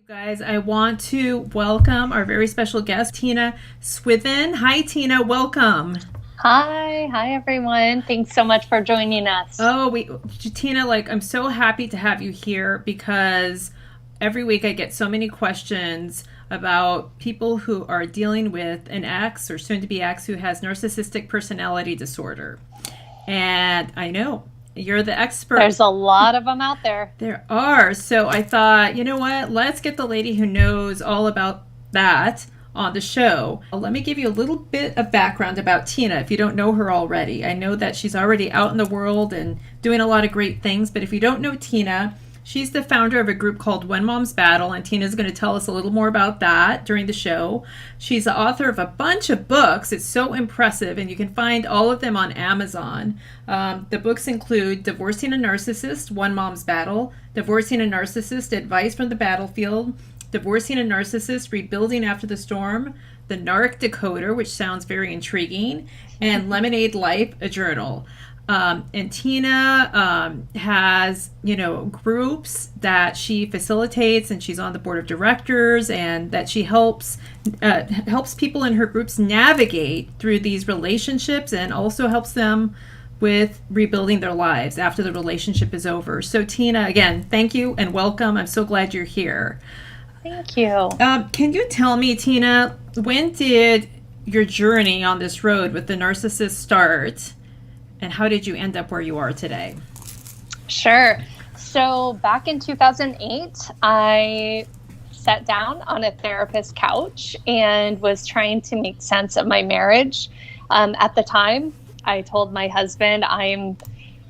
Guys, I want to welcome our very special guest, Tina Swithin. Hi, Tina. Welcome. Hi everyone. Thanks so much for joining us. Tina, I'm so happy to have you here because every week I get so many questions about people who are dealing with an ex or soon to be ex who has narcissistic personality disorder. And I know you're the expert. There's a lot of them out there. There are. So I thought, you know what? Let's get the lady who knows all about that on the show. Let me give you a little bit of background about Tina if you don't know her already. I know that she's already out in the world and doing a lot of great things, but if you don't know Tina, she's the founder of a group called When Moms Battle, and Tina's going to tell us a little more about that during the show. She's the author of a bunch of books. It's so impressive, and you can find all of them on Amazon. The books include Diagnosing the Narcissist, When Moms Battle, Diagnosing the Narcissist, Advice from the Battlefield, Diagnosing a Narcissist, Rebuilding After the Storm, the Narc Decoder, which sounds very intriguing, and Lemonade Life, a journal. And Tina has, groups that she facilitates, and she's on the board of directors, and that she helps people in her groups navigate through these relationships, and also helps them with rebuilding their lives after the relationship is over. So Tina, again, thank you and welcome. I'm so glad you're here. Thank you. Can you tell me, Tina, when did your journey on this road with the narcissist start? And how did you end up where you are today? Sure. So back in 2008, I sat down on a therapist's couch and was trying to make sense of my marriage. At the time, I told my husband, I'm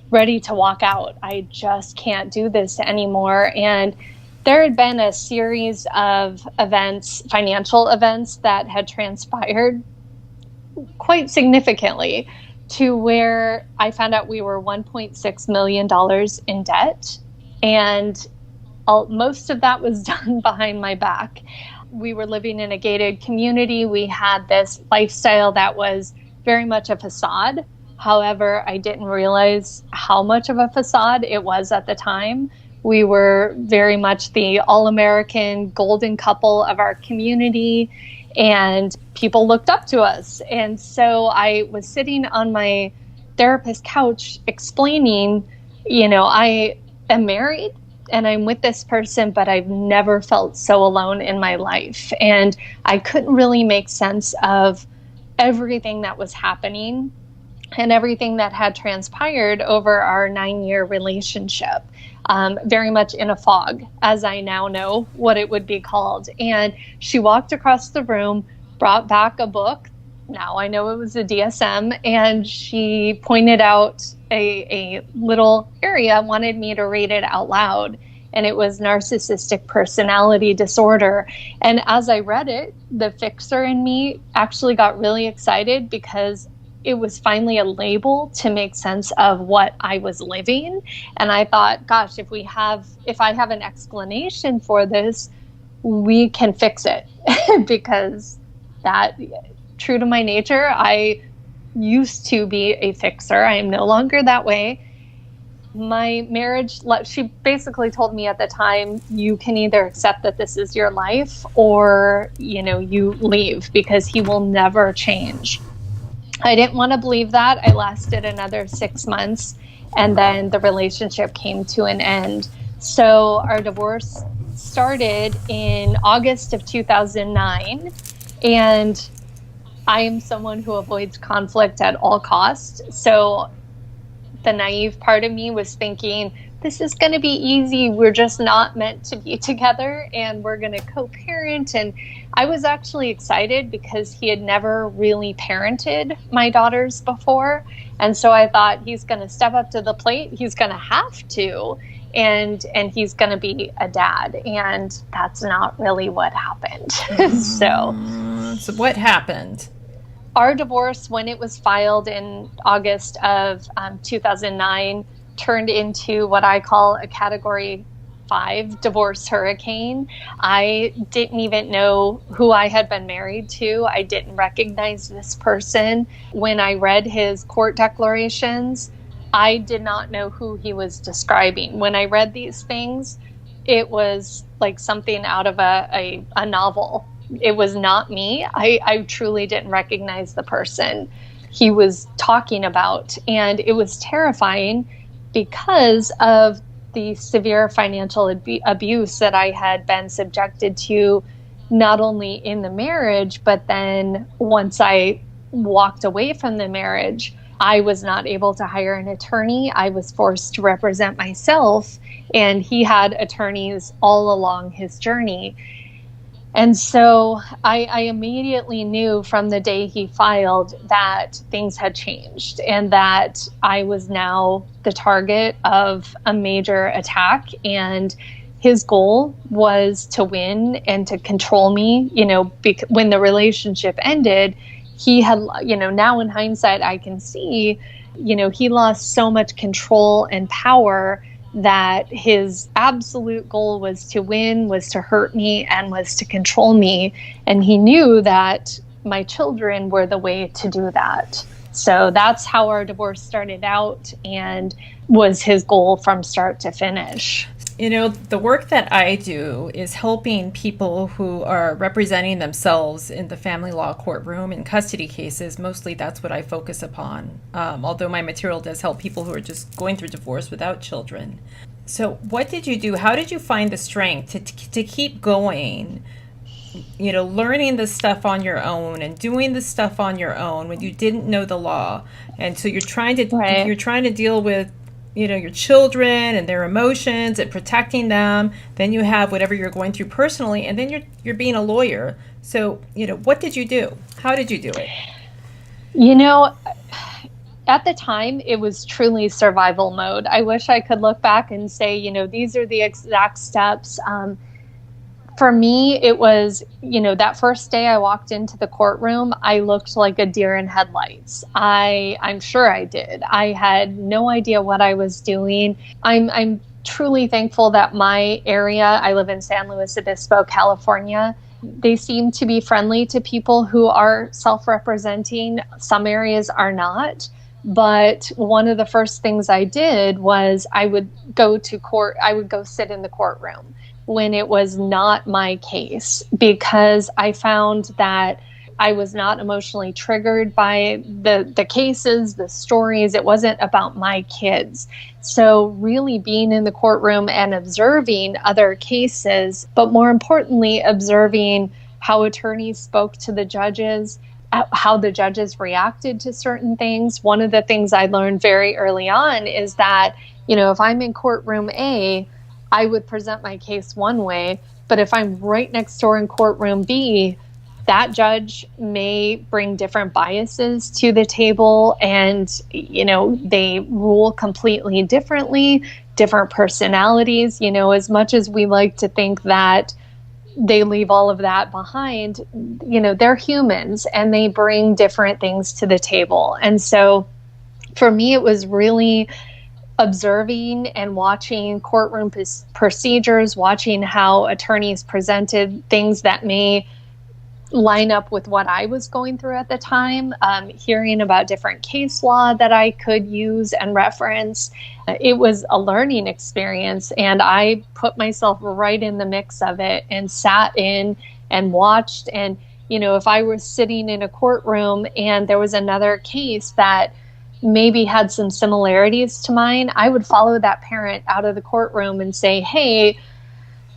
ready to walk out. I just can't do this anymore. And there had been a series of events, financial events, that had transpired quite significantly, to where I found out we were $1.6 million in debt. And most of that was done behind my back. We were living in a gated community. We had this lifestyle that was very much a facade. However, I didn't realize how much of a facade it was at the time. We were very much the all-American golden couple of our community, and people looked up to us. And so I was sitting on my therapist's couch explaining, I am married and I'm with this person, but I've never felt so alone in my life. And I couldn't really make sense of everything that was happening and everything that had transpired over our 9-year relationship. Very much in a fog, as I now know what it would be called. And she walked across the room, brought back a book. Now I know it was a DSM, and she pointed out a little area, wanted me to read it out loud. And it was narcissistic personality disorder. And as I read it, the fixer in me actually got really excited, because it was finally a label to make sense of what I was living. And I thought, gosh, if I have an explanation for this, we can fix it. Because that, true to my nature, I used to be a fixer. I am no longer that way. My marriage, she basically told me at the time, you can either accept that this is your life, or, you leave, because he will never change. I didn't want to believe that. I lasted another 6 months, and then the relationship came to an end. So our divorce started in August of 2009, and I am someone who avoids conflict at all costs. So the naive part of me was thinking, this is going to be easy. We're just not meant to be together, and we're going to co-parent. And I was actually excited because he had never really parented my daughters before. And so I thought, he's going to step up to the plate. He's going to have to, and he's going to be a dad. And that's not really what happened. So what happened? Our divorce, when it was filed in August of 2009, turned into what I call a Category 5 divorce hurricane. I didn't even know who I had been married to. I didn't recognize this person. When I read his court declarations, I did not know who he was describing. When I read these things, it was like something out of a novel. It was not me. I truly didn't recognize the person he was talking about. And it was terrifying because of the severe financial abuse that I had been subjected to, not only in the marriage, but then once I walked away from the marriage, I was not able to hire an attorney. I was forced to represent myself, and he had attorneys all along his journey. And so I immediately knew from the day he filed that things had changed and that I was now the target of a major attack. And his goal was to win and to control me. When the relationship ended, he had, now in hindsight, I can see, he lost so much control and power that his absolute goal was to win, was to hurt me, and was to control me. And he knew that my children were the way to do that. So that's how our divorce started out and was his goal from start to finish. The work that I do is helping people who are representing themselves in the family law courtroom in custody cases. Mostly that's what I focus upon, although my material does help people who are just going through divorce without children. So what did you do? How did you find the strength to keep going, learning this stuff on your own and doing this stuff on your own when you didn't know the law? And so you're trying to deal with your children and their emotions and protecting them. Then you have whatever you're going through personally, and then you're being a lawyer. So, what did you do? How did you do it? At the time, it was truly survival mode. I wish I could look back and say, these are the exact steps. For me, it was, that first day I walked into the courtroom, I looked like a deer in headlights. I'm sure I did. I had no idea what I was doing. I'm truly thankful that my area, I live in San Luis Obispo, California. They seem to be friendly to people who are self-representing. Some areas are not. But one of the first things I did was I would go to court. I would go sit in the courtroom when it was not my case, because I found that I was not emotionally triggered by the cases, the stories. It wasn't about my kids. So really being in the courtroom and observing other cases, but more importantly, observing how attorneys spoke to the judges, how the judges reacted to certain things. One of the things I learned very early on is that, if I'm in courtroom A, I would present my case one way, but if I'm right next door in courtroom B, that judge may bring different biases to the table, and, they rule completely differently, different personalities. As much as we like to think that they leave all of that behind, they're humans and they bring different things to the table. And so for me, it was really observing and watching courtroom procedures, watching how attorneys presented things that may line up with what I was going through at the time, hearing about different case law that I could use and reference. It was a learning experience, and I put myself right in the mix of it and sat in and watched. And, if I was sitting in a courtroom and there was another case that maybe had some similarities to mine, I would follow that parent out of the courtroom and say, "Hey,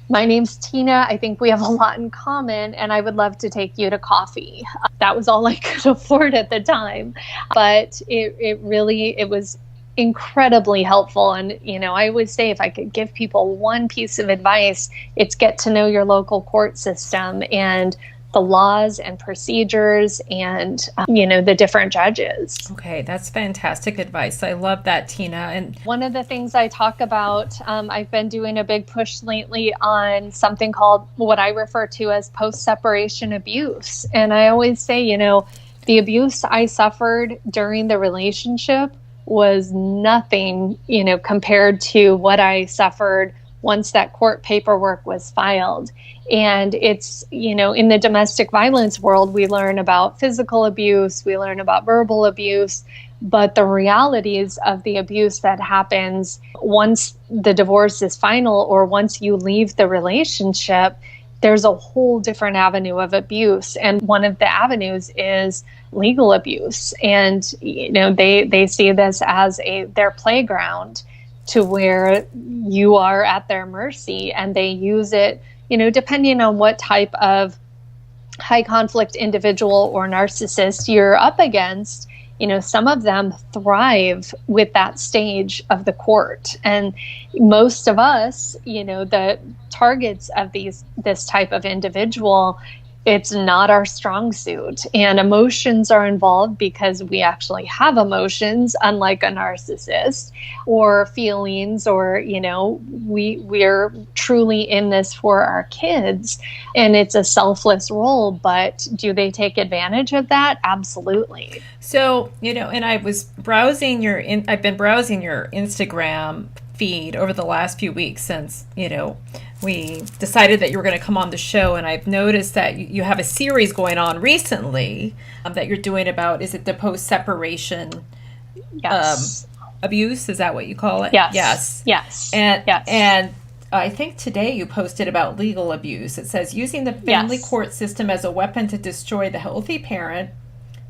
my name's Tina. I think we have a lot in common, and I would love to take you to coffee." That was all I could afford at the time, but it was incredibly helpful. And, I always say, if I could give people one piece of advice, it's get to know your local court system and the laws and procedures and, the different judges. Okay, that's fantastic advice. I love that, Tina. And one of the things I talk about, I've been doing a big push lately on something called what I refer to as post-separation abuse. And I always say, the abuse I suffered during the relationship was nothing, compared to what I suffered once that court paperwork was filed. And it's, in the domestic violence world, we learn about physical abuse, we learn about verbal abuse, But the realities of the abuse that happens once the divorce is final or once you leave the relationship, there's a whole different avenue of abuse. And one of the avenues is legal abuse. And, they see this as their playground to where you are at their mercy, and they use it, depending on what type of high conflict individual or narcissist you're up against. Some of them thrive with that stage of the court. And most of us, the targets of this type of individual, it's not our strong suit. And emotions are involved because we actually have emotions, unlike a narcissist, or feelings, or, we're truly in this for our kids. And it's a selfless role, but do they take advantage of that? Absolutely. So, and I've been browsing your Instagram feed over the last few weeks since, we decided that you were going to come on the show, and I've noticed that you have a series going on recently that you're doing about, is it the post-separation abuse? Is that what you call it? Yes. And I think today you posted about legal abuse. It says, using the family court system as a weapon to destroy the healthy parent,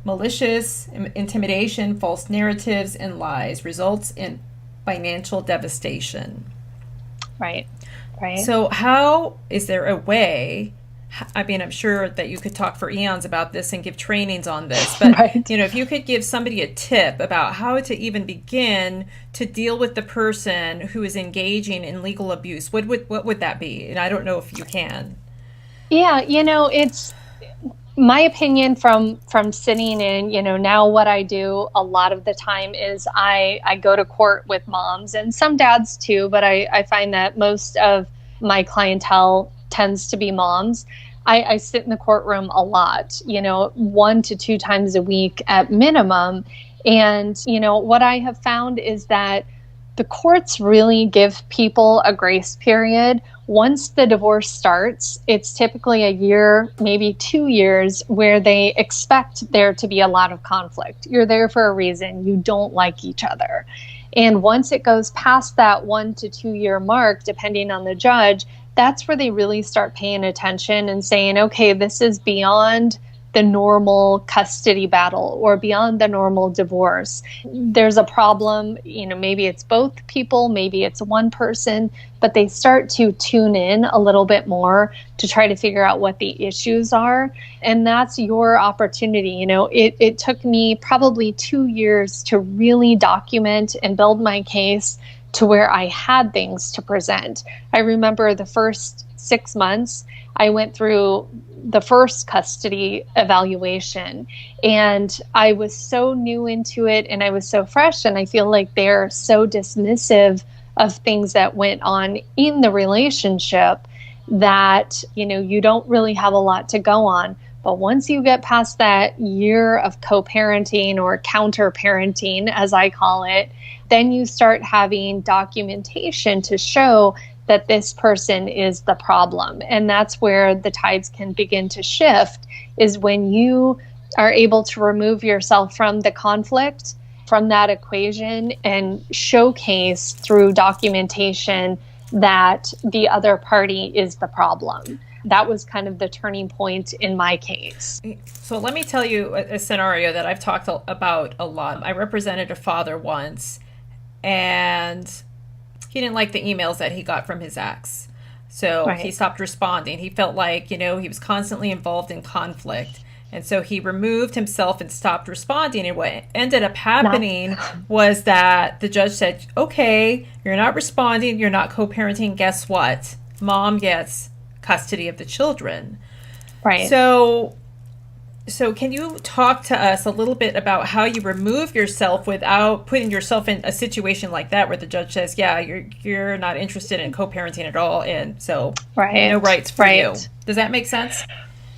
malicious intimidation, false narratives, and lies results in financial devastation. Right. So how is there a way, I mean, I'm sure that you could talk for eons about this and give trainings on this, but right. If you could give somebody a tip about how to even begin to deal with the person who is engaging in legal abuse, what would that be? And I don't know if you can. Yeah, it's my opinion from sitting in, now what I do a lot of the time is I go to court with moms and some dads too, but I find that most of my clientele tends to be moms. I sit in the courtroom a lot, 1 to 2 times a week at minimum. And, what I have found is that the courts really give people a grace period. Once the divorce starts, it's typically a year, maybe 2 years, where they expect there to be a lot of conflict. You're there for a reason. You don't like each other. And once it goes past that 1 to 2 year mark, depending on the judge, that's where they really start paying attention and saying, okay, this is beyond the normal custody battle or beyond the normal divorce. There's a problem, maybe it's both people, maybe it's one person, but they start to tune in a little bit more to try to figure out what the issues are. And that's your opportunity. It took me probably 2 years to really document and build my case to where I had things to present. I remember the first 6 months, I went through the first custody evaluation, and I was so new into it and I was so fresh, and I feel like they're so dismissive of things that went on in the relationship that, you don't really have a lot to go on. But once you get past that year of co-parenting or counter-parenting, as I call it, then you start having documentation to show that this person is the problem. And that's where the tides can begin to shift, is when you are able to remove yourself from the conflict, from that equation, and showcase through documentation that the other party is the problem. That was kind of the turning point in my case. So let me tell you a scenario that I've talked about a lot. I represented a father once, and he didn't like the emails that he got from his ex. So He stopped responding. He felt like, he was constantly involved in conflict. And so he removed himself and stopped responding. And what ended up happening was that the judge said, okay, you're not responding, you're not co-parenting. Guess what? Mom gets custody of the children. Right. So can you talk to us a little bit about how you remove yourself without putting yourself in a situation like that where the judge says, yeah, you're not interested in co-parenting at all, and so no rights for you. Does that make sense?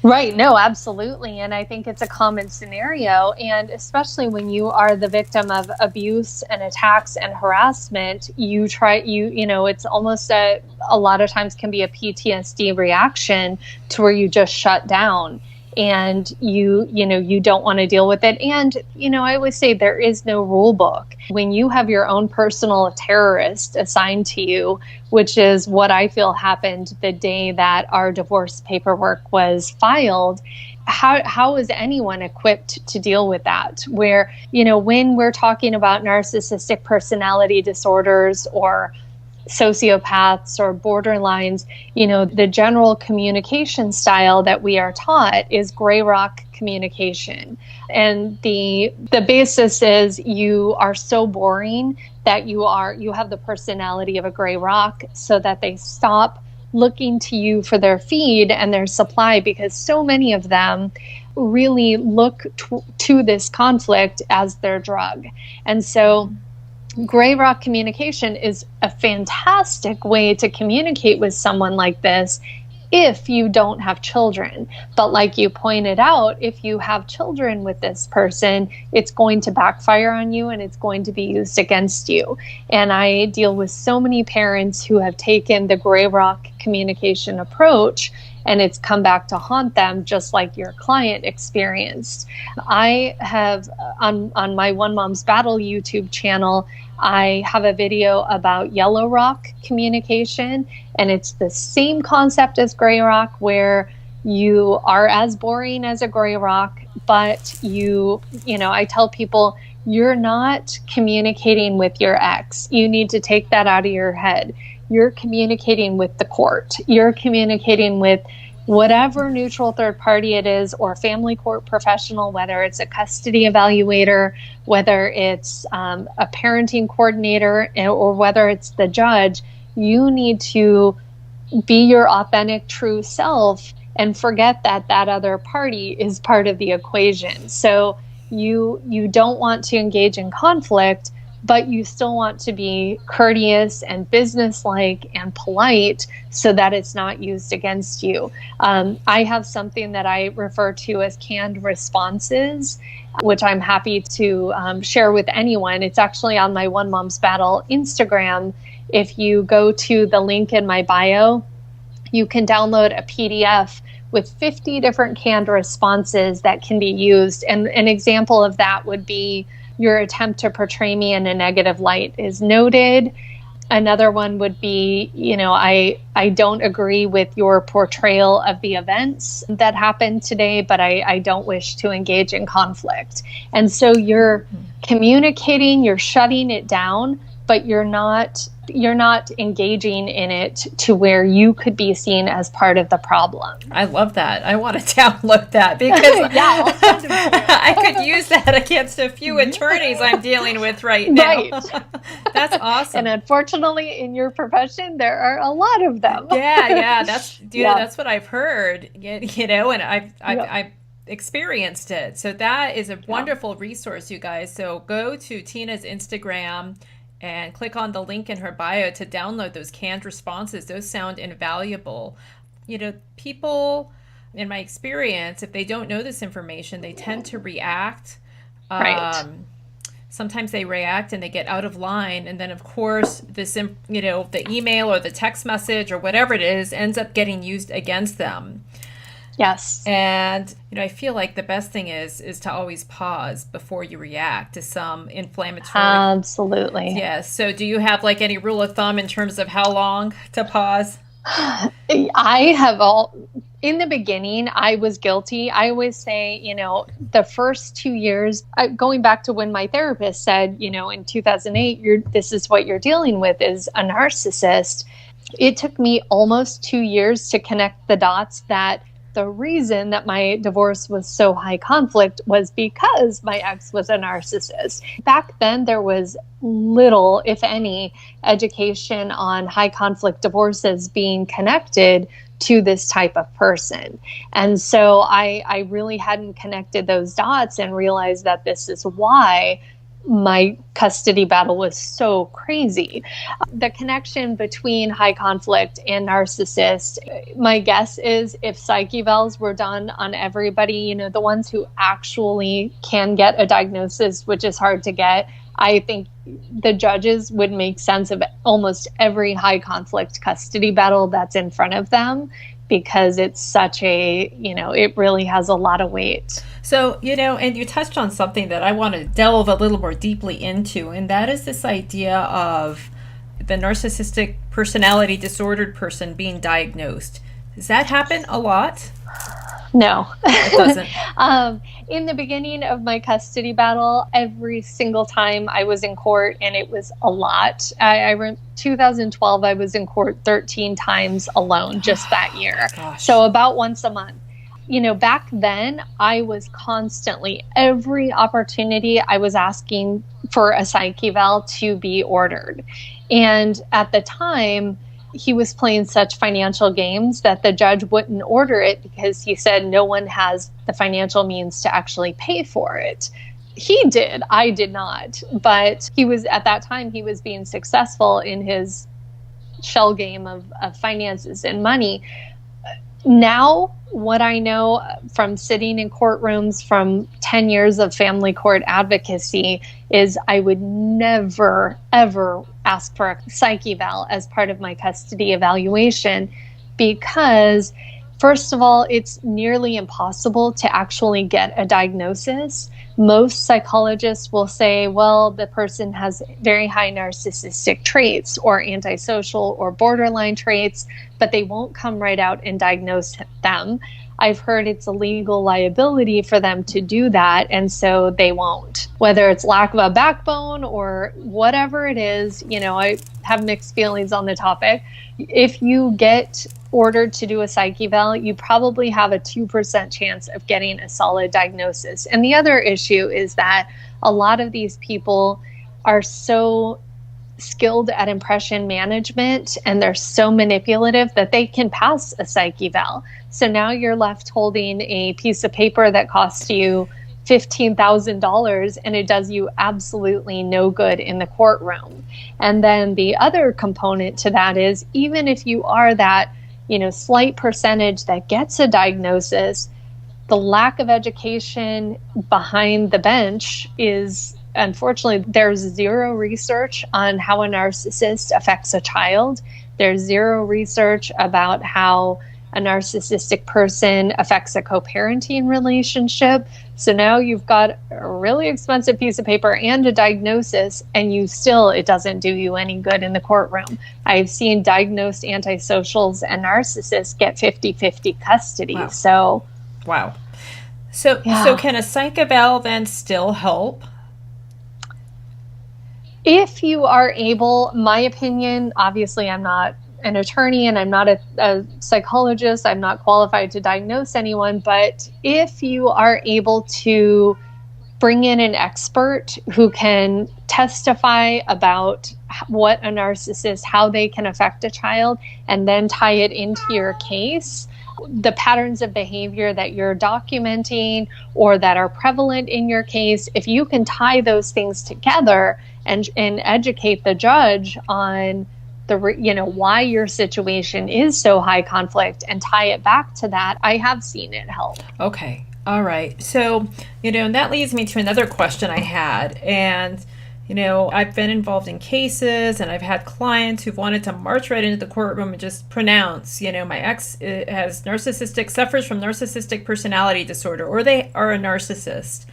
Right. No, absolutely. And I think it's a common scenario. And especially when you are the victim of abuse and attacks and harassment, it's almost a lot of times can be a PTSD reaction to where you just shut down. and you don't want to deal with it. And, I always say there is no rule book. When you have your own personal terrorist assigned to you, which is what I feel happened the day that our divorce paperwork was filed, how is anyone equipped to deal with that? Where, when we're talking about narcissistic personality disorders or sociopaths or borderlines, the general communication style that we are taught is gray rock communication. And the basis is you are so boring that you have the personality of a gray rock, so that they stop looking to you for their feed and their supply, because so many of them really look to this conflict as their drug. And so gray rock communication is a fantastic way to communicate with someone like this if you don't have children. But like you pointed out, if you have children with this person, it's going to backfire on you and it's going to be used against you. And I deal with so many parents who have taken the gray rock communication approach, and it's come back to haunt them, just like your client experienced. I have, on my One Mom's Battle YouTube channel, I have a video about yellow rock communication, and it's the same concept as gray rock, where you are as boring as a gray rock, but I tell people, you're not communicating with your ex. You need to take that out of your head. You're communicating with the court. You're communicating with whatever neutral third party it is, or family court professional, whether it's a custody evaluator, whether it's a parenting coordinator, or whether it's the judge. You need to be your authentic, true self and forget that other party is part of the equation. So you don't want to engage in conflict, but you still want to be courteous and businesslike and polite so that it's not used against you. I have something that I refer to as canned responses, which I'm happy to share with anyone. It's actually on my One Mom's Battle Instagram. If you go to the link in my bio, you can download a PDF with 50 different canned responses that can be used. And an example of that would be, your attempt to portray me in a negative light is noted. Another one would be, I don't agree with your portrayal of the events that happened today, but I don't wish to engage in conflict. And so you're communicating, you're shutting it down, but you're not engaging in it to where you could be seen as part of the problem. I love that. I want to download that, because I could use that against a few attorneys I'm dealing with right now. Right. That's awesome. And unfortunately, in your profession, there are a lot of them. Yeah. That's what I've heard, and I've experienced it. So that is a wonderful resource, you guys. So go to Tina's Instagram and click on the link in her bio to download those canned responses. Those sound invaluable. People, in my experience, if they don't know this information, they tend to react. Right. Sometimes they react and they get out of line. And then, of course, the email or the text message or whatever it is ends up getting used against them. Yes. And, I feel like the best thing is to always pause before you react to some inflammatory. Absolutely. Yes. So do you have any rule of thumb in terms of how long to pause? I have in the beginning, I was guilty. I always say, the first 2 years, going back to when my therapist said, in 2008, this is what you're dealing with is a narcissist. It took me almost 2 years to connect the dots that the reason that my divorce was so high conflict was because my ex was a narcissist. Back then, there was little, if any, education on high conflict divorces being connected to this type of person. And so I really hadn't connected those dots and realized that this is why my custody battle was so crazy. The connection between high conflict and narcissist, my guess is if psych evals were done on everybody, the ones who actually can get a diagnosis, which is hard to get, I think the judges would make sense of almost every high conflict custody battle that's in front of them, because it's such a, it really has a lot of weight. So, and you touched on something that I want to delve a little more deeply into, and that is this idea of the narcissistic personality disordered person being diagnosed. Does that happen a lot? No, it doesn't. In the beginning of my custody battle, every single time I was in court, and it was a lot. I 2012, I was in court 13 times alone just that year. Gosh. So about once a month. Back then, I was constantly, every opportunity, I was asking for a psych eval to be ordered. And at the time, he was playing such financial games that the judge wouldn't order it because he said no one has the financial means to actually pay for it. He did. I did not. But at that time, he was being successful in his shell game of finances and money. Now, what I know from sitting in courtrooms from 10 years of family court advocacy is I would never, ever ask for a psych eval as part of my custody evaluation because, first of all, it's nearly impossible to actually get a diagnosis. Most psychologists will say, well, the person has very high narcissistic traits or antisocial or borderline traits, but they won't come right out and diagnose them. I've heard it's a legal liability for them to do that, and so they won't. Whether it's lack of a backbone or whatever it is, I have mixed feelings on the topic. If you get ordered to do a psych eval, you probably have a 2% chance of getting a solid diagnosis. And the other issue is that a lot of these people are so skilled at impression management and they're so manipulative that they can pass a psych eval. So now you're left holding a piece of paper that costs you $15,000 and it does you absolutely no good in the courtroom. And then the other component to that is even if you are that, slight percentage that gets a diagnosis, the lack of education behind the bench is, unfortunately, there's zero research on how a narcissist affects a child. There's zero research about how a narcissistic person affects a co-parenting relationship. So now you've got a really expensive piece of paper and a diagnosis, and it doesn't do you any good in the courtroom. I've seen diagnosed antisocials and narcissists get 50-50 custody. Wow. Wow. So can a psych eval then still help? If you are able, my opinion, obviously I'm not an attorney and I'm not a psychologist, I'm not qualified to diagnose anyone, but if you are able to bring in an expert who can testify about what a narcissist, how they can affect a child, and then tie it into your case, the patterns of behavior that you're documenting or that are prevalent in your case, if you can tie those things together and educate the judge on why your situation is so high conflict and tie it back to that, I have seen it help. Okay. All right. So, and that leads me to another question I had. And, I've been involved in cases and I've had clients who've wanted to march right into the courtroom and just pronounce, my ex suffers from narcissistic personality disorder, or they are a narcissist.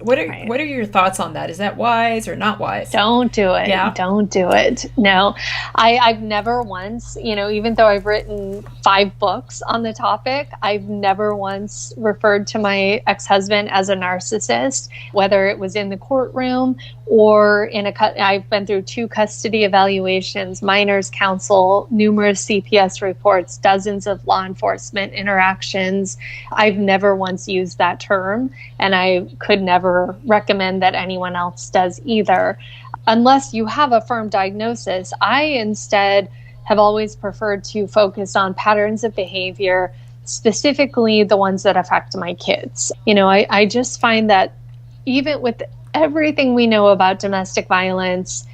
What are your thoughts on that? Is that wise or not wise? Don't do it. Yeah. Don't do it. No, I've never once, even though I've written 5 books on the topic, I've never once referred to my ex-husband as a narcissist, whether it was in the courtroom or I've been through 2 custody evaluations, minors counsel, numerous CPS reports, dozens of law enforcement interactions. I've never once used that term, and I could never recommend that anyone else does either. Unless you have a firm diagnosis, I instead have always preferred to focus on patterns of behavior, specifically the ones that affect my kids. I just find that even with everything we know about domestic violence,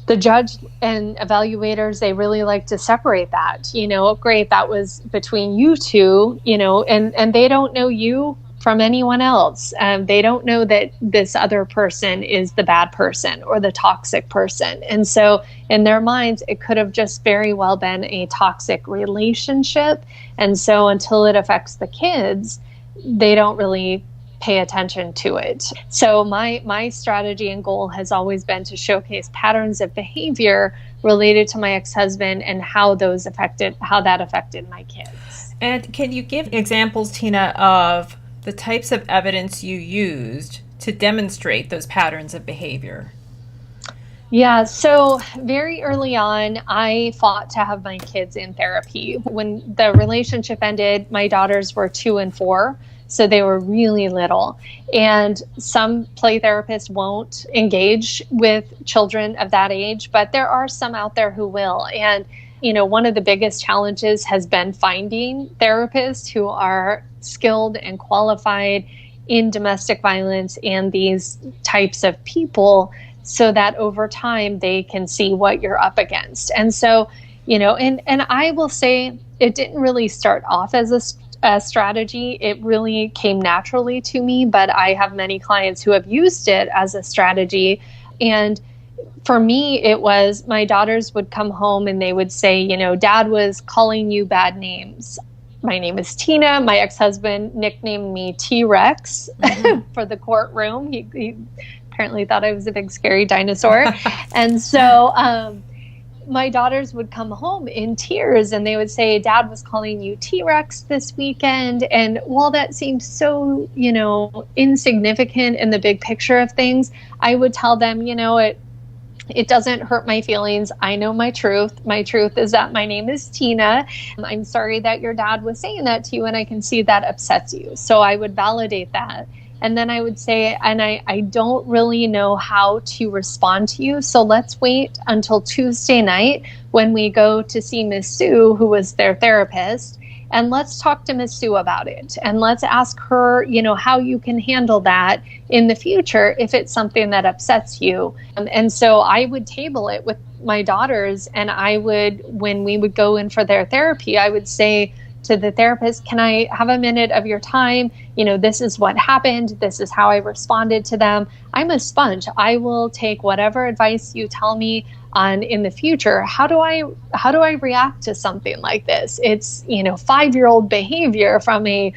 the judge and evaluators, they really like to separate that. Great, that was between you two, and they don't know you from anyone else. They don't know that this other person is the bad person or the toxic person. And so in their minds, it could have just very well been a toxic relationship. And so until it affects the kids, they don't really pay attention to it. So my strategy and goal has always been to showcase patterns of behavior related to my ex-husband and how that affected my kids. And can you give examples, Tina, of the types of evidence you used to demonstrate those patterns of behavior? Yeah, so very early on, I fought to have my kids in therapy. When the relationship ended, my daughters were 2 and 4. So they were really little. And some play therapists won't engage with children of that age, but there are some out there who will. And, one of the biggest challenges has been finding therapists who are skilled and qualified in domestic violence and these types of people, so that over time they can see what you're up against. And so, and I will say it didn't really start off as a strategy. It really came naturally to me, but I have many clients who have used it as a strategy. And for me, it was my daughters would come home and they would say, Dad was calling you bad names. My name is Tina. My ex-husband nicknamed me T-Rex for the courtroom. He apparently thought I was a big scary dinosaur. And so my daughters would come home in tears and they would say, Dad was calling you T-Rex this weekend. And while that seems so, insignificant in the big picture of things, I would tell them, it doesn't hurt my feelings. I know my truth. My truth is that my name is Tina. I'm sorry that your dad was saying that to you, and I can see that upsets you. So I would validate that. And then I would say, and I don't really know how to respond to you. So let's wait until Tuesday night when we go to see Miss Sue, who was their therapist. And let's talk to Miss Sue about it. And let's ask her, how you can handle that in the future if it's something that upsets you. And so I would table it with my daughters. And when we would go in for their therapy, I would say to the therapist, can I have a minute of your time? This is what happened. This is how I responded to them. I'm a sponge. I will take whatever advice you tell me on in the future. How do I react to something like this? It's, 5-year-old behavior from a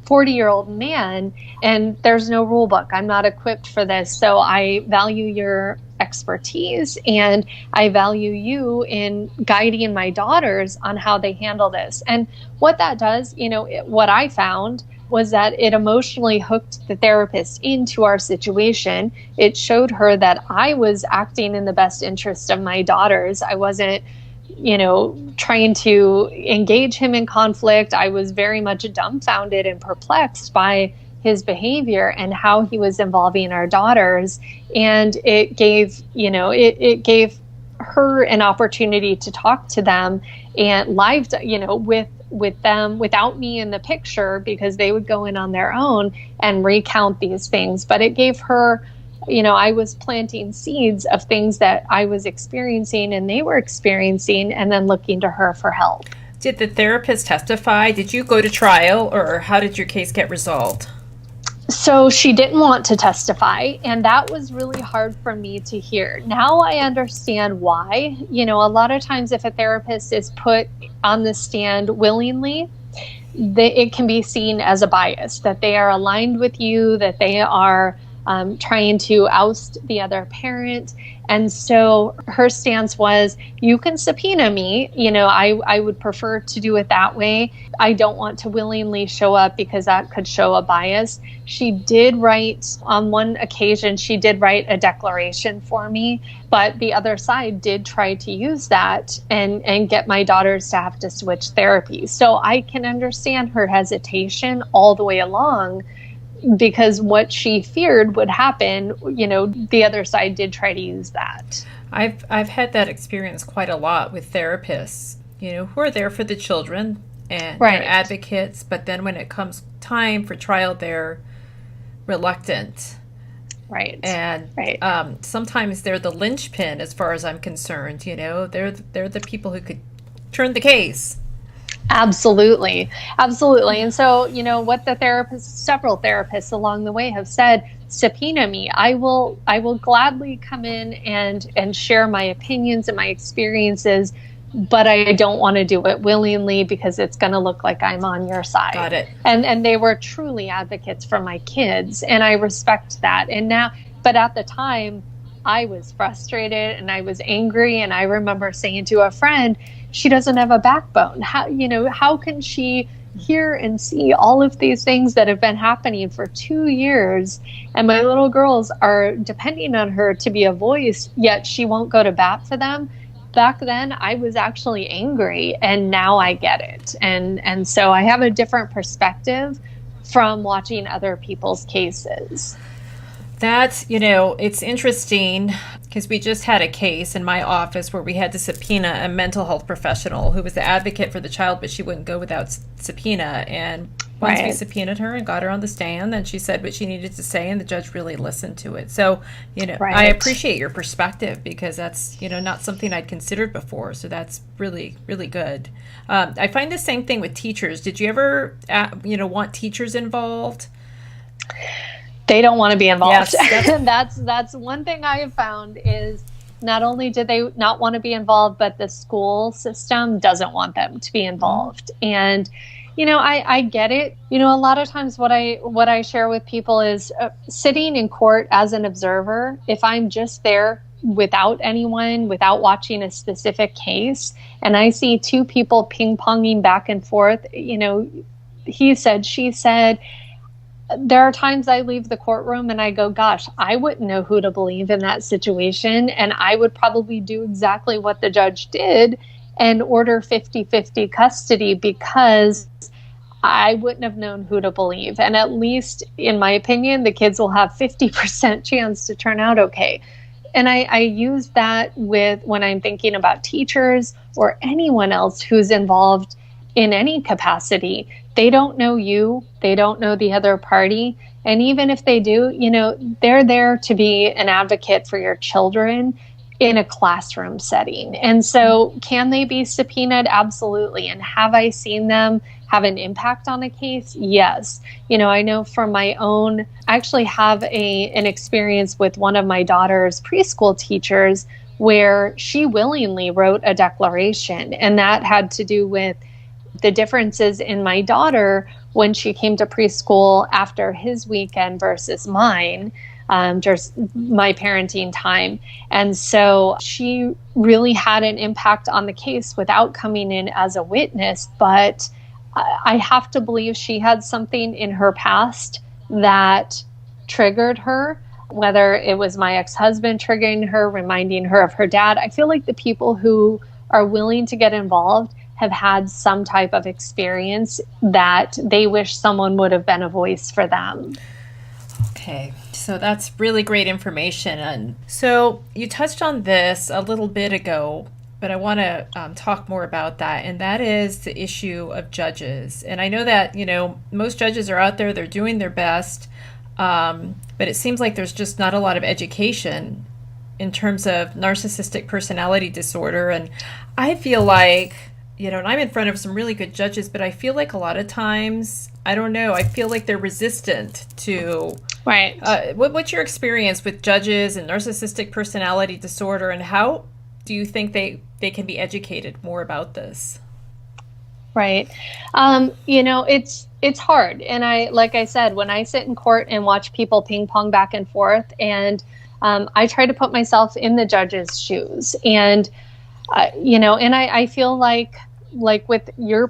40-year-old man, and there's no rule book. I'm not equipped for this. So I value your expertise and I value you in guiding my daughters on how they handle this. And what that does, what I found was that it emotionally hooked the therapist into our situation. It showed her that I was acting in the best interest of my daughters. I wasn't, trying to engage him in conflict. I was very much dumbfounded and perplexed by his behavior and how he was involving our daughters. And it gave, it gave her an opportunity to talk to them and live, with them without me in the picture, because they would go in on their own and recount these things. But it gave her, I was planting seeds of things that I was experiencing and they were experiencing, and then looking to her for help. Did the therapist testify? Did you go to trial, or how did your case get resolved? So she didn't want to testify, and that was really hard for me to hear. Now I understand why. A lot of times if a therapist is put on the stand willingly, it can be seen as a bias, that they are aligned with you, that they are trying to oust the other parent. And so her stance was, you can subpoena me. I would prefer to do it that way. I don't want to willingly show up because that could show a bias. She did write, on one occasion, she did write a declaration for me, but the other side did try to use that and get my daughters to have to switch therapy. So I can understand her hesitation all the way along, because what she feared would happen, the other side did try to use that. I've had that experience quite a lot with therapists, who are there for the children and right. They're advocates, but then when it comes time for trial, they're reluctant. Right. And right. Sometimes they're the linchpin, as far as I'm concerned. They're the people who could turn the case. Absolutely. Absolutely. And so, what the several therapists along the way have said, subpoena me. I will gladly come in and share my opinions and my experiences, but I don't want to do it willingly because it's going to look like I'm on your side. Got it. And they were truly advocates for my kids, and I respect that. And now, but at the time, I was frustrated and I was angry, and I remember saying to a friend, she doesn't have a backbone. How can she hear and see all of these things that have been happening for 2 years, and my little girls are depending on her to be a voice, yet she won't go to bat for them? Back then, I was actually angry, and now I get it. And so I have a different perspective from watching other people's cases. That's, it's interesting because we just had a case in my office where we had to subpoena a mental health professional who was the advocate for the child, but she wouldn't go without subpoena. And once we subpoenaed her and got her on the stand, then she said what she needed to say, and the judge really listened to it. So, I appreciate your perspective because that's, not something I'd considered before. So that's really, really good. I find the same thing with teachers. Did you ever, want teachers involved? They don't want to be involved. Yes, that's one thing I have found is not only do they not want to be involved, but the school system doesn't want them to be involved. And, I get it. A lot of times what I share with people is sitting in court as an observer. If I'm just there without anyone, without watching a specific case, and I see two people ping-ponging back and forth, he said, she said, there are times I leave the courtroom and I go, gosh, I wouldn't know who to believe in that situation. And I would probably do exactly what the judge did and order 50-50 custody because I wouldn't have known who to believe. And at least, in my opinion, the kids will have 50% chance to turn out okay. And I use that when I'm thinking about teachers or anyone else who's involved in any capacity. They don't know you. They don't know the other party. And even if they do, they're there to be an advocate for your children in a classroom setting. And so can they be subpoenaed? Absolutely. And have I seen them have an impact on a case? Yes. I know from my own, I actually have an experience with one of my daughter's preschool teachers where she willingly wrote a declaration. And that had to do with the differences in my daughter when she came to preschool after his weekend versus mine, just my parenting time. And so she really had an impact on the case without coming in as a witness. But I have to believe she had something in her past that triggered her, whether it was my ex-husband triggering her, reminding her of her dad. I feel like the people who are willing to get involved have had some type of experience that they wish someone would have been a voice for them. Okay, so that's really great information. And so you touched on this a little bit ago, but I want to talk more about that. And that is the issue of judges. And I know that, most judges are out there, they're doing their best, but it seems like there's just not a lot of education in terms of narcissistic personality disorder. And I feel like, and I'm in front of some really good judges, but I feel like a lot of times, I don't know, I feel like they're resistant to... Right. What's your experience with judges and narcissistic personality disorder, and how do you think they can be educated more about this? Right. It's hard. And like I said, when I sit in court and watch people ping pong back and forth, and I try to put myself in the judge's shoes. And I feel like with your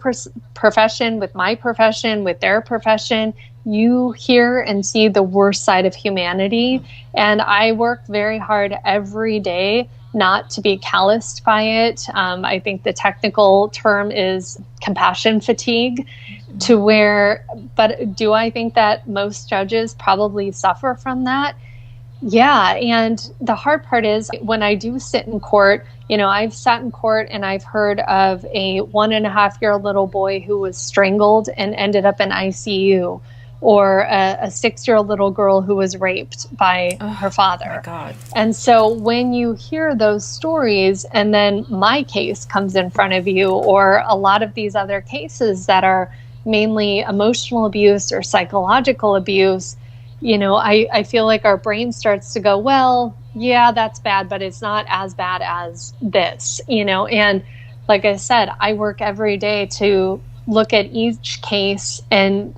profession, with my profession, with their profession, you hear and see the worst side of humanity. And I work very hard every day not to be calloused by it. I think the technical term is compassion fatigue, but do I think that most judges probably suffer from that? Yeah. And the hard part is when I do sit in court, I've sat in court and I've heard of a 1.5-year-old little boy who was strangled and ended up in ICU, or a 6-year-old little girl who was raped by her father. Oh my God. And so when you hear those stories and then my case comes in front of you, or a lot of these other cases that are mainly emotional abuse or psychological abuse, I feel like our brain starts to go, well, yeah, that's bad, but it's not as bad as this, and like I said, I work every day to look at each case and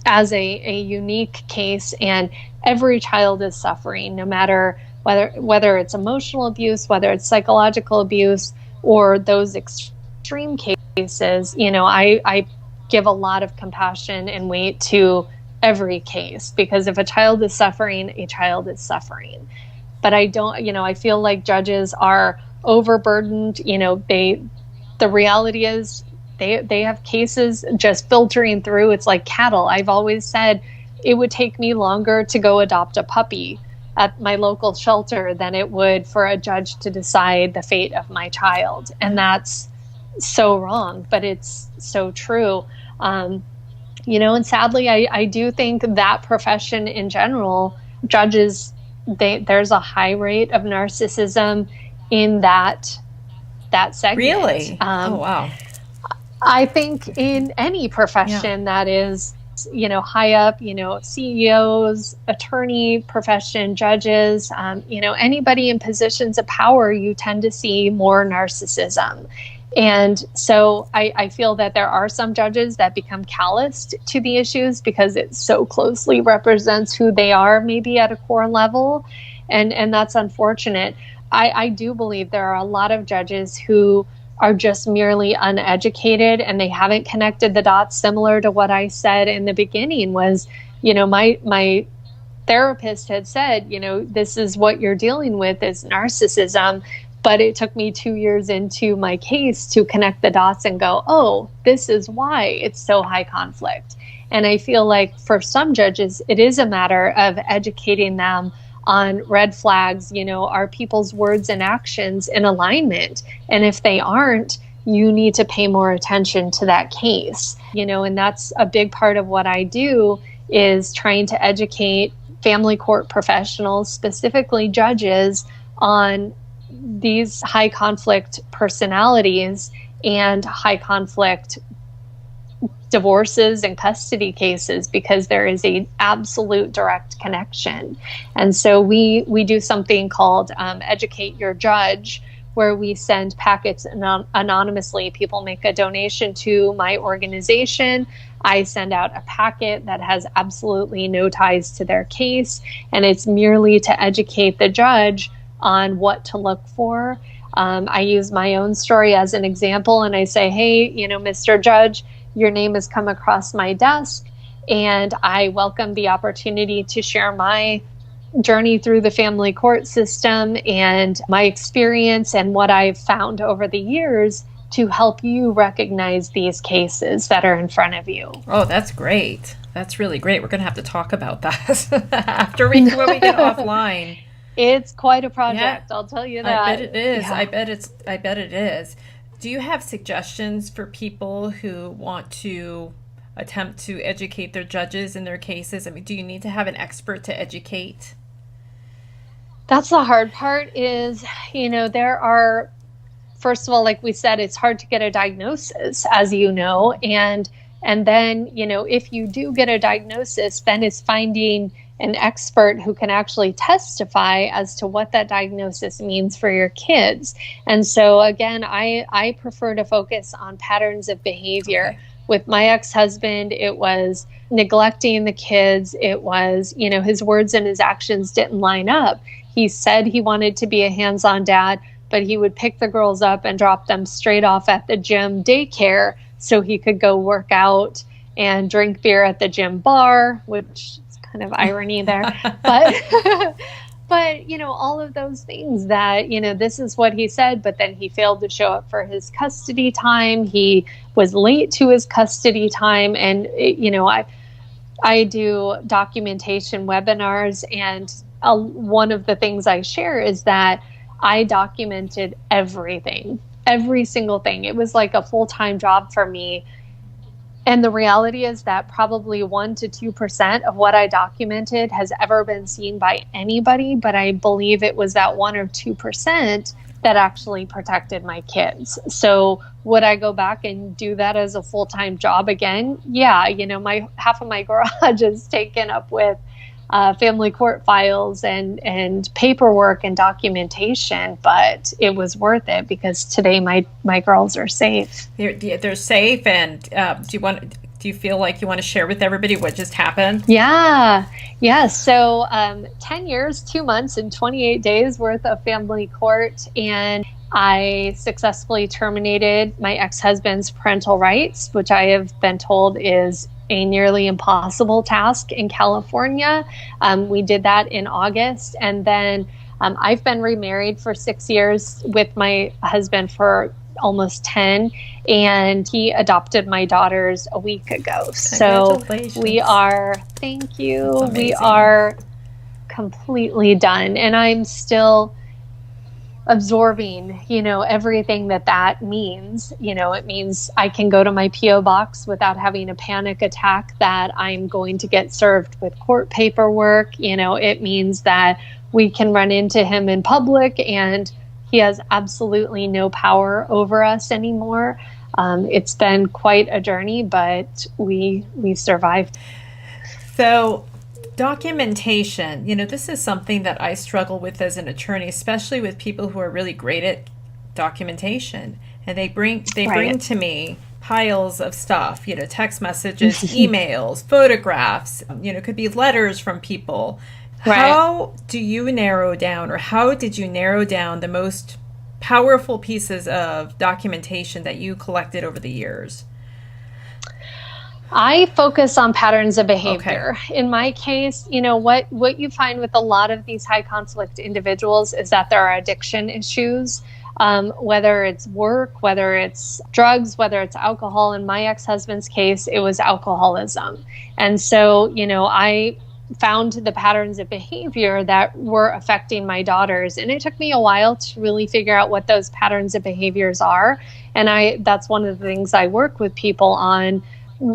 as a unique case, and every child is suffering, no matter whether it's emotional abuse, whether it's psychological abuse, or those extreme cases. I give a lot of compassion and weight to every case, because if a child is suffering, a child is suffering. But I feel like judges are overburdened. The reality is they have cases just filtering through. It's like cattle. I've always said it would take me longer to go adopt a puppy at my local shelter than it would for a judge to decide the fate of my child. And that's so wrong, but it's so true. And sadly, I do think that profession in general, judges, there's a high rate of narcissism in that segment. Really? Oh, wow. I think in any profession that is, high up, CEOs, attorney profession, judges, anybody in positions of power, you tend to see more narcissism. And so I feel that there are some judges that become calloused to the issues because it so closely represents who they are, maybe at a core level. And that's unfortunate. I do believe there are a lot of judges who are just merely uneducated and they haven't connected the dots, similar to what I said in the beginning was, my therapist had said, this is what you're dealing with is narcissism. But it took me 2 years into my case to connect the dots and go, oh, this is why it's so high conflict. And I feel like for some judges, it is a matter of educating them on red flags. Are people's words and actions in alignment? And if they aren't, you need to pay more attention to that case. And that's a big part of what I do, is trying to educate family court professionals, specifically judges, on these high conflict personalities and high conflict divorces and custody cases, because there is an absolute direct connection. And so we do something called Educate Your Judge, where we send packets anonymously. People make a donation to my organization. I send out a packet that has absolutely no ties to their case, and it's merely to educate the judge on what to look for. I use my own story as an example, and I say, hey, Mr. Judge, your name has come across my desk, and I welcome the opportunity to share my journey through the family court system and my experience and what I've found over the years to help you recognize these cases that are in front of you. Oh, that's great. That's really great. We're going to have to talk about that when we get offline. It's quite a project, I'll tell you that. I bet it is. Yeah. I bet it is. Do you have suggestions for people who want to attempt to educate their judges in their cases? I mean, do you need to have an expert to educate? That's the hard part is, there are, first of all, like we said, it's hard to get a diagnosis, as you know. And then, if you do get a diagnosis, then it's finding an expert who can actually testify as to what that diagnosis means for your kids. And so again, I prefer to focus on patterns of behavior. Okay. With my ex-husband, it was neglecting the kids. It was, his words and his actions didn't line up. He said he wanted to be a hands-on dad, but he would pick the girls up and drop them straight off at the gym daycare so he could go work out and drink beer at the gym bar, which kind of irony there, but all of those things that, this is what he said, but then he failed to show up for his custody time. He was late to his custody time. And, I do documentation webinars, and one of the things I share is that I documented everything, every single thing. It was like a full-time job for me And the reality is that probably 1% to 2% of what I documented has ever been seen by anybody, but I believe it was that 1 or 2% that actually protected my kids. So would I go back and do that as a full-time job again? Yeah, my half of my garage is taken up with family court files and paperwork and documentation, but it was worth it because today my girls are safe. They're safe, and do you feel like you want to share with everybody what just happened? Yeah. So 10 years, 2 months, and 28 days worth of family court, and I successfully terminated my ex-husband's parental rights, which I have been told is a nearly impossible task in California. We did that in August. And then I've been remarried for 6 years with my husband for almost 10. And he adopted my daughters a week ago. So we are, thank you. We are completely done. And I'm still absorbing, everything that means. It means I can go to my P.O. box without having a panic attack that I'm going to get served with court paperwork. It means that we can run into him in public and he has absolutely no power over us anymore. It's been quite a journey, but we survived. So documentation, this is something that I struggle with as an attorney, especially with people who are really great at documentation. And they bring to me piles of stuff, text messages, emails, photographs, it could be letters from people. Right. How do you narrow down, or how did you narrow down the most powerful pieces of documentation that you collected over the years? I focus on patterns of behavior. Okay. In my case, what you find with a lot of these high conflict individuals is that there are addiction issues, whether it's work, whether it's drugs, whether it's alcohol. In my ex-husband's case, it was alcoholism. And so, I found the patterns of behavior that were affecting my daughters. And it took me a while to really figure out what those patterns of behaviors are. And that's one of the things I work with people on.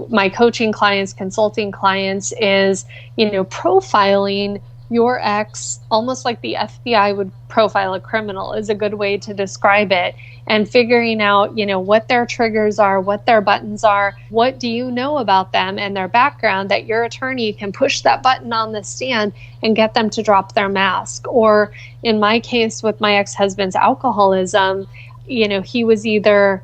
My coaching clients, consulting clients is, profiling your ex, almost like the FBI would profile a criminal, is a good way to describe it. And figuring out, what their triggers are, what their buttons are, what do you know about them and their background that your attorney can push that button on the stand and get them to drop their mask. Or in my case with my ex-husband's alcoholism, he was either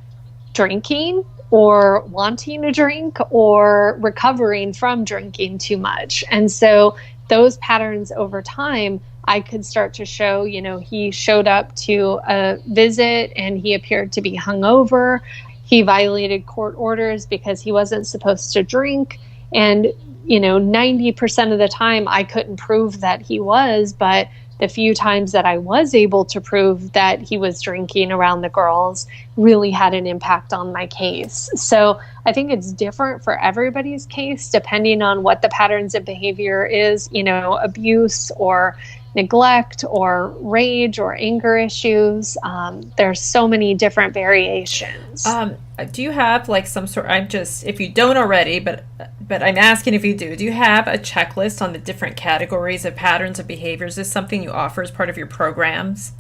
drinking or wanting a drink or recovering from drinking too much. And so those patterns over time, I could start to show, he showed up to a visit and he appeared to be hungover. He violated court orders because he wasn't supposed to drink. And, 90% of the time I couldn't prove that he was, but the few times that I was able to prove that he was drinking around the girls really had an impact on my case. So I think it's different for everybody's case, depending on what the patterns of behavior is, abuse or neglect or rage or anger issues. There's so many different variations. Do you have some sort, if you don't already, but I'm asking if you do you have a checklist on the different categories of patterns of behaviors? Is this something you offer as part of your programs?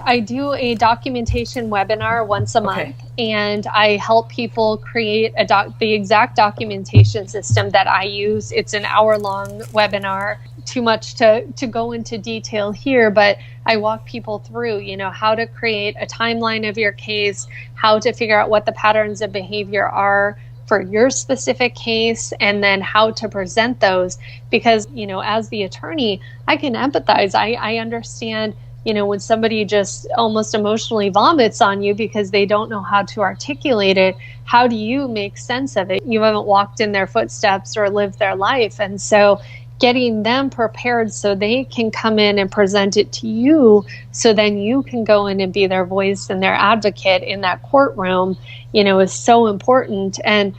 I do a documentation webinar once a month, and I help people create the exact documentation system that I use. It's an hour-long webinar. Too much to go into detail here, but I walk people through, how to create a timeline of your case, how to figure out what the patterns of behavior are for your specific case, and then how to present those. Because, as the attorney, I can empathize. I understand, when somebody just almost emotionally vomits on you because they don't know how to articulate it, how do you make sense of it? You haven't walked in their footsteps or lived their life. And so getting them prepared so they can come in and present it to you, so then you can go in and be their voice and their advocate in that courtroom, is so important. And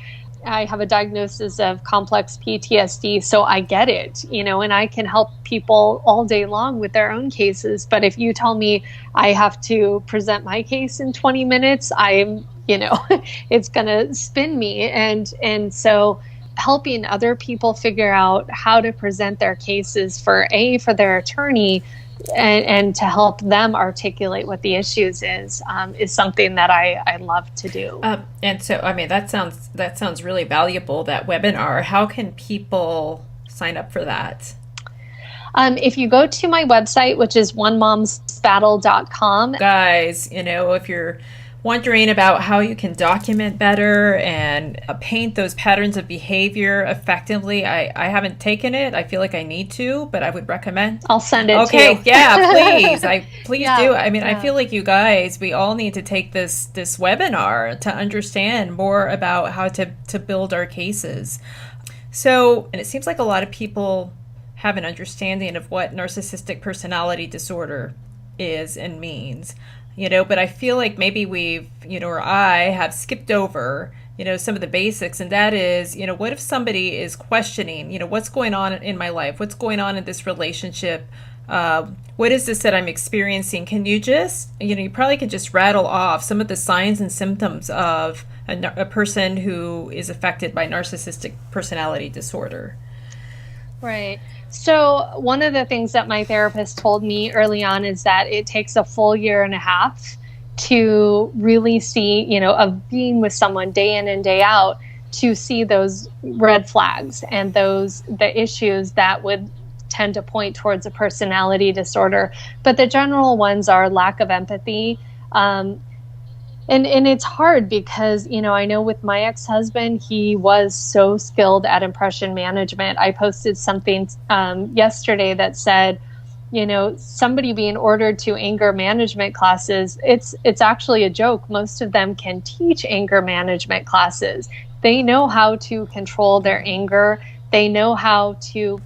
I have a diagnosis of complex PTSD, so I get it, and I can help people all day long with their own cases. But if you tell me I have to present my case in 20 minutes, it's going to spin me. And so helping other people figure out how to present their cases for their attorney, and to help them articulate what the issues is something that I love to do. And so, I mean, that sounds really valuable, that webinar. How can people sign up for that? If you go to my website, which is onemomsbattle.com. Guys, if you're wondering about how you can document better and paint those patterns of behavior effectively, I haven't taken it. I feel like I need to, but I would recommend. I'll send it to you. Okay, yeah, please. Please do. I mean, I feel like you guys, we all need to take this webinar to understand more about how to build our cases. So, and it seems like a lot of people have an understanding of what narcissistic personality disorder is and means. But I feel like maybe we've, or I have skipped over, some of the basics. And that is, what if somebody is questioning, what's going on in my life? What's going on in this relationship? What is this that I'm experiencing? Can you just, you probably could just rattle off some of the signs and symptoms of a person who is affected by narcissistic personality disorder. Right. So one of the things that my therapist told me early on is that it takes a full year and a half to really see, of being with someone day in and day out, to see those red flags and the issues that would tend to point towards a personality disorder. But the general ones are lack of empathy. And it's hard because, I know with my ex-husband, he was so skilled at impression management. I posted something yesterday that said, somebody being ordered to anger management classes, it's actually a joke. Most of them can teach anger management classes. They know how to control their anger. They know how to,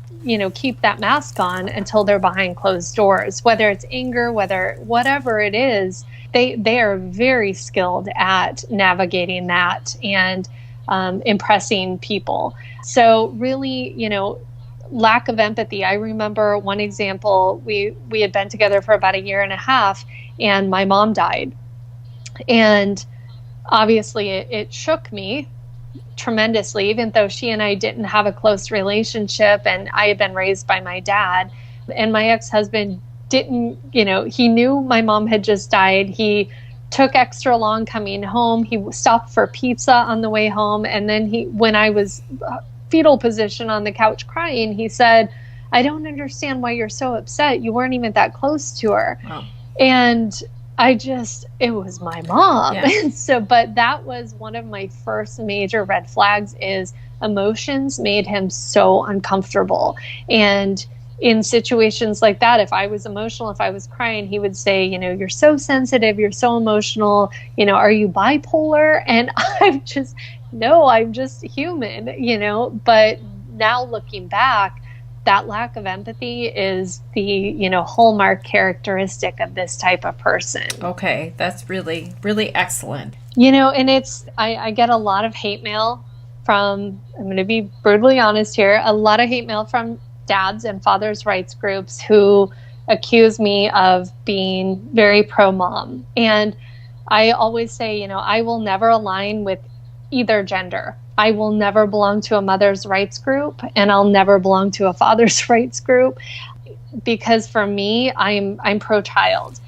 keep that mask on until they're behind closed doors, whether it's anger, whatever it is. They are very skilled at navigating that and impressing people. So really, lack of empathy. I remember one example, we had been together for about a year and a half, and my mom died. And obviously it shook me tremendously, even though she and I didn't have a close relationship, and I had been raised by my dad. And my ex-husband didn't, he knew my mom had just died. He took extra long coming home. He stopped for pizza on the way home. And then when I was fetal position on the couch crying, he said, "I don't understand why you're so upset. You weren't even that close to her." Wow. And it was my mom. Yeah. But that was one of my first major red flags, is emotions made him so uncomfortable. And in situations like that, if I was emotional, if I was crying, he would say, "You're so sensitive, you're so emotional, are you bipolar?" And I'm just, no, I'm just human, But now looking back, that lack of empathy is the, hallmark characteristic of this type of person. Okay, that's really, really excellent. And I get a lot of hate mail from, I'm going to be brutally honest here, a lot of hate mail from dads and fathers' rights groups who accuse me of being very pro-mom. And I always say, I will never align with either gender. I will never belong to a mother's rights group, and I'll never belong to a father's rights group, because for me, I'm pro-child.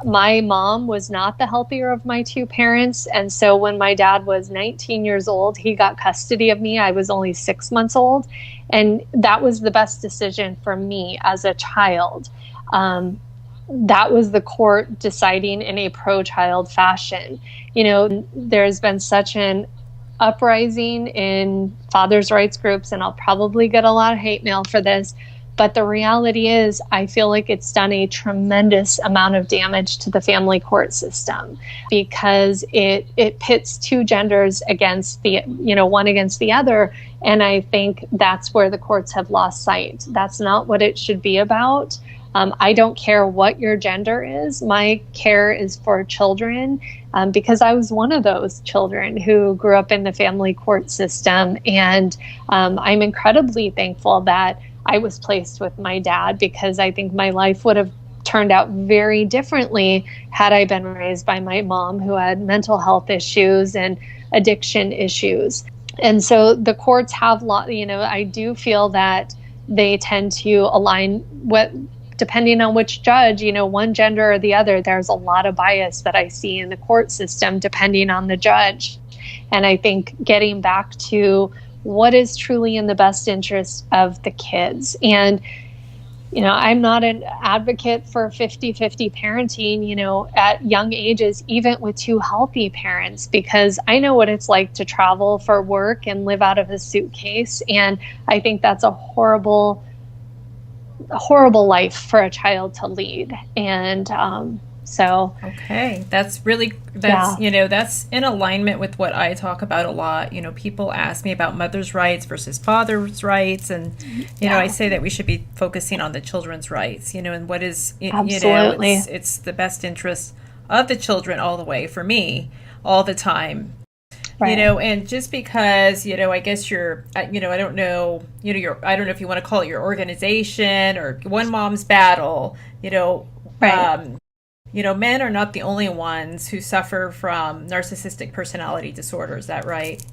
My mom was not the healthier of my two parents. And so when my dad was 19 years old, he got custody of me. I was only 6 months old. And that was the best decision for me as a child. That was the court deciding in a pro-child fashion. There's been such an uprising in fathers' rights groups, and I'll probably get a lot of hate mail for this. But the reality is, I feel like it's done a tremendous amount of damage to the family court system, because it pits two genders against one against the other. And I think that's where the courts have lost sight. That's not what it should be about. I don't care what your gender is. My care is for children, because I was one of those children who grew up in the family court system. And I'm incredibly thankful that I was placed with my dad, because I think my life would have turned out very differently had I been raised by my mom, who had mental health issues and addiction issues. And so the courts have I do feel that they tend to align depending on which judge, one gender or the other. There's a lot of bias that I see in the court system depending on the judge. And I think getting back to what is truly in the best interest of the kids. And I'm not an advocate for 50-50 parenting, at young ages, even with two healthy parents, because I know what it's like to travel for work and live out of a suitcase. And I think that's a horrible life for a child to lead. And okay, that's in alignment with what I talk about a lot. People ask me about mother's rights versus father's rights, and I say that we should be focusing on the children's rights, and what is absolutely it's the best interest of the children all the way, for me, all the time. Right. And just because, I guess I don't know, I don't know if you want to call it your organization or One Mom's Battle, right. Men are not the only ones who suffer from narcissistic personality disorder. Is that right?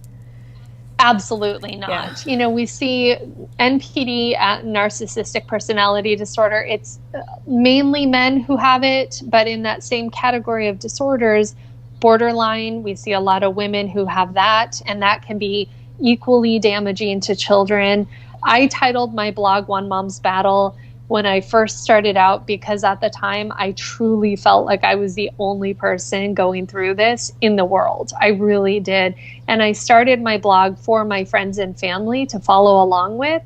Absolutely not. Yeah. We see NPD, narcissistic personality disorder. It's mainly men who have it, but in that same category of disorders, borderline, we see a lot of women who have that, and that can be equally damaging to children. I titled my blog One Mom's Battle when I first started out, because at the time I truly felt like I was the only person going through this in the world. I really did. And I started my blog for my friends and family to follow along with.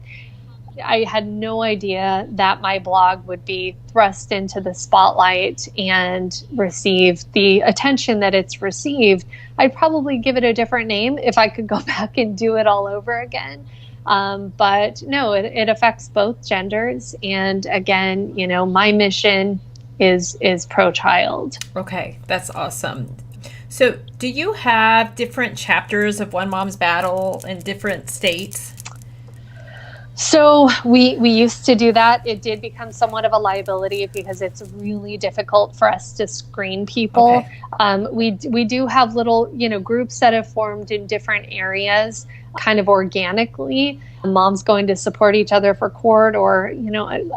I had no idea that my blog would be thrust into the spotlight and receive the attention that it's received. I'd probably give it a different name if I could go back and do it all over again. But no, it affects both genders. And again, my mission is pro-child. Okay, that's awesome. So do you have different chapters of One Mom's Battle in different states? So we used to do that. It did become somewhat of a liability because it's really difficult for us to screen people. Okay. We do have little, groups that have formed in different areas, kind of organically. Moms going to support each other for court, or,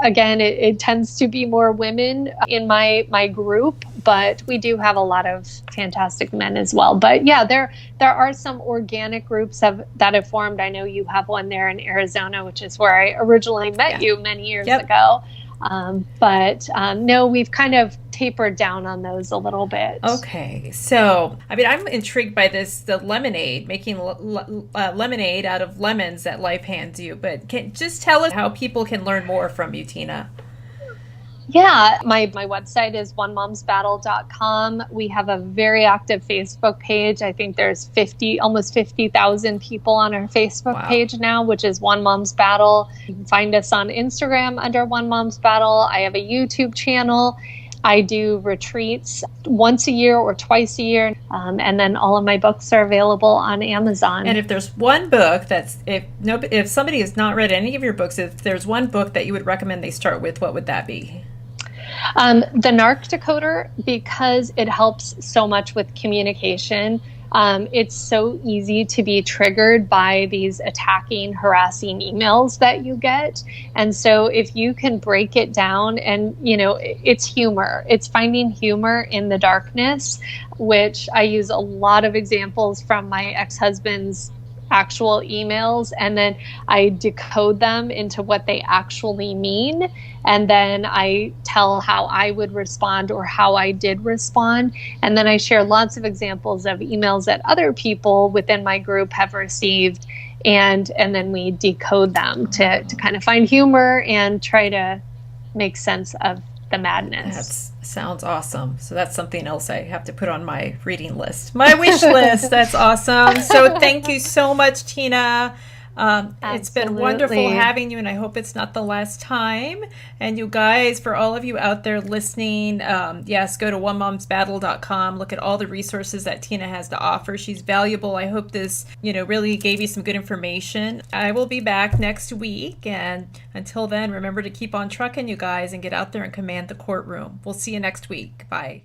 again, it tends to be more women in my group, but we do have a lot of fantastic men as well. But yeah, there are some organic groups that have formed. I know you have one there in Arizona, which is where I originally met you many years ago. But no, we've kind of tapered down on those a little bit. Okay. So, I'm intrigued by the lemonade, making lemonade out of lemons that life hands you. But just tell us how people can learn more from you, Tina. Yeah, my website is onemomsbattle.com. We have a very active Facebook page. I think there's almost 50,000 people on our Facebook page now, which is One Mom's Battle. You can find us on Instagram under One Mom's Battle. I have a YouTube channel. I do retreats once a year or twice a year. And then all of my books are available on Amazon. And if there's one book if somebody has not read any of your books, if there's one book that you would recommend they start with, what would that be? The Narc Decoder, because it helps so much with communication. It's so easy to be triggered by these attacking, harassing emails that you get. And so if you can break it down, and, it's humor. It's finding humor in the darkness, which I use a lot of examples from my ex-husband's actual emails, and then I decode them into what they actually mean, and then I tell how I would respond or how I did respond, and then I share lots of examples of emails that other people within my group have received, and then we decode them to kind of find humor and try to make sense of the madness. That sounds awesome. So that's something else I have to put on my reading list, my wish list. That's awesome. So thank you so much, Tina. It's been wonderful having you, and I hope it's not the last time. And you guys, for all of you out there listening, yes, go to onemomsbattle.com. Look at all the resources that Tina has to offer. She's valuable. I hope this, really gave you some good information. I will be back next week, and until then, remember to keep on trucking, you guys, and get out there and command the courtroom. We'll see you next week. Bye.